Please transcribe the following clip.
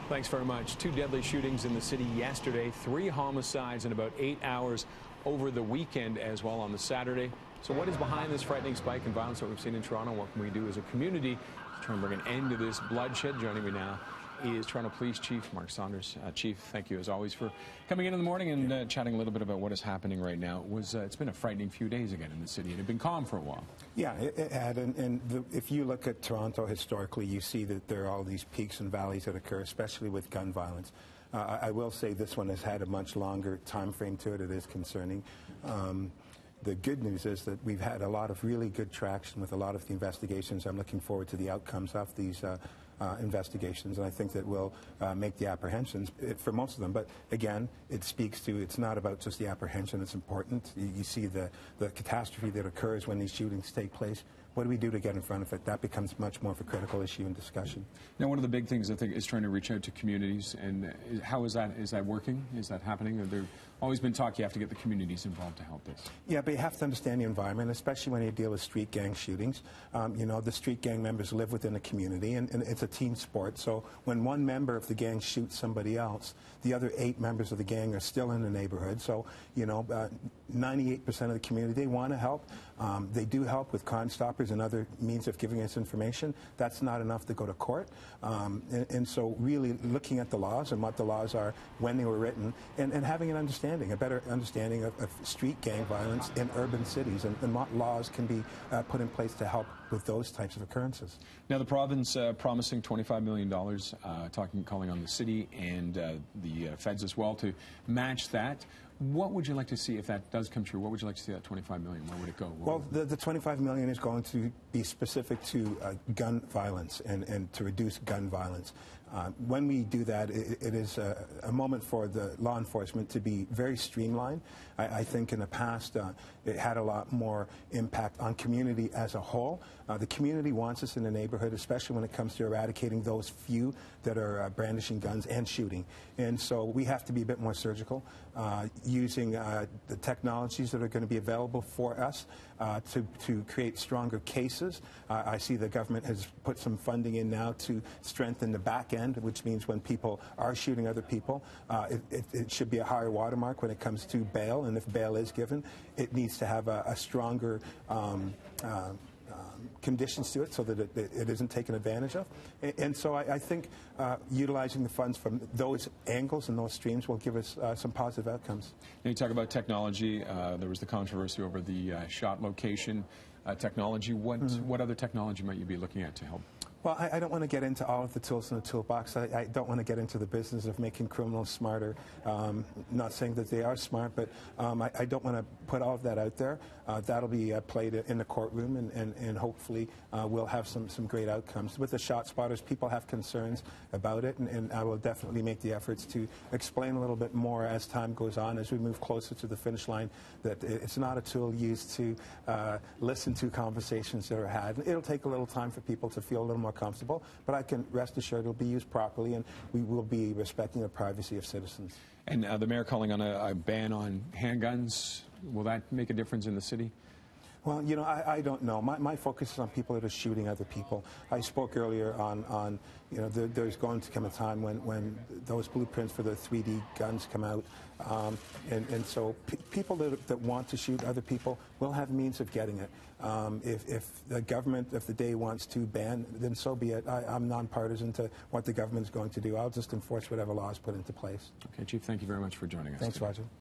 Thanks very much. Two deadly shootings in the city yesterday, 3 homicides in about 8 hours over the weekend as well on the Saturday. So what is behind this frightening spike in violence that we've seen in Toronto? What can we do as a community to try and bring an end to this bloodshed? Joining me now is Toronto Police Chief Mark Saunders. Chief, thank you as always for coming in the morning and chatting a little bit about what is happening right now. It's been a frightening few days again in the city. It had been calm for a while. Yeah, it had. If you look at Toronto historically, you see that there are all these peaks and valleys that occur, especially with gun violence. I will say this one has had a much longer time frame to it. It is concerning. The good news is that we've had a lot of really good traction with a lot of the investigations. I'm looking forward to the outcomes of these investigations, and I think that we'll make the apprehensions for most of them. But again, it speaks to, it's not about just the apprehension that's important. You see the catastrophe that occurs when these shootings take place. What do we do to get in front of it? That becomes much more of a critical issue in discussion. Now, one of the big things, I think, is trying to reach out to communities. And how is that? Is that working? Is that happening? There's always been talk you have to get the communities involved to help this. Yeah, but you have to understand the environment, especially when you deal with street gang shootings. You know, the street gang members live within the community, and it's a team sport. So when one member of the gang shoots somebody else, the other 8 members of the gang are still in the neighborhood. So, you know, 98% of the community, they want to help. They do help with Crime Stoppers and other means of giving us information. That's not enough to go to court. And so really looking at the laws and what the laws are when they were written, and having an understanding, a better understanding of street gang violence in urban cities, and what laws can be put in place to help with those types of occurrences. Now, the province promising $25 million, calling on the city and the feds as well to match that. What would you like to see if that does come true? What would you like to see that $25 million? Where would it go? Well, the $25 million is going to be specific to gun violence and to reduce gun violence. When we do that, it is a moment for the law enforcement to be very streamlined. I think in the past it had a lot more impact on community as a whole. The community wants us in the neighborhood, especially when it comes to eradicating those few that are brandishing guns and shooting. And so we have to be a bit more surgical, using the technologies that are going to be available for us to create stronger cases. I see the government has put some funding in now to strengthen the back end, which means when people are shooting other people, it should be a higher watermark when it comes to bail, and if bail is given, it needs to have a stronger conditions to it so that it isn't taken advantage of. And so I think utilizing the funds from those angles and those streams will give us some positive outcomes. Now, you talk about technology. There was the controversy over the shot location technology. What other technology might you be looking at to help? Well, I don't want to get into all of the tools in the toolbox. I don't want to get into the business of making criminals smarter. Not saying that they are smart, but I don't want to put all of that out there. That'll be played in the courtroom, and hopefully we'll have some great outcomes. With the shot spotters, people have concerns about it, and I will definitely make the efforts to explain a little bit more as time goes on, as we move closer to the finish line, that it's not a tool used to listen to conversations that are had. It'll take a little time for people to feel a little more comfortable, but I can rest assured it'll be used properly, and we will be respecting the privacy of citizens. And the mayor calling on a ban on handguns, will that make a difference in the city? Well, you know, I don't know. My focus is on people that are shooting other people. I spoke earlier on you know, there's going to come a time when those blueprints for the 3D guns come out. And so people that want to shoot other people will have means of getting it. If the government of the day wants to ban, then so be it. I'm nonpartisan to what the government is going to do. I'll just enforce whatever laws put into place. Okay, Chief, thank you very much for joining us. Thanks, today. Roger.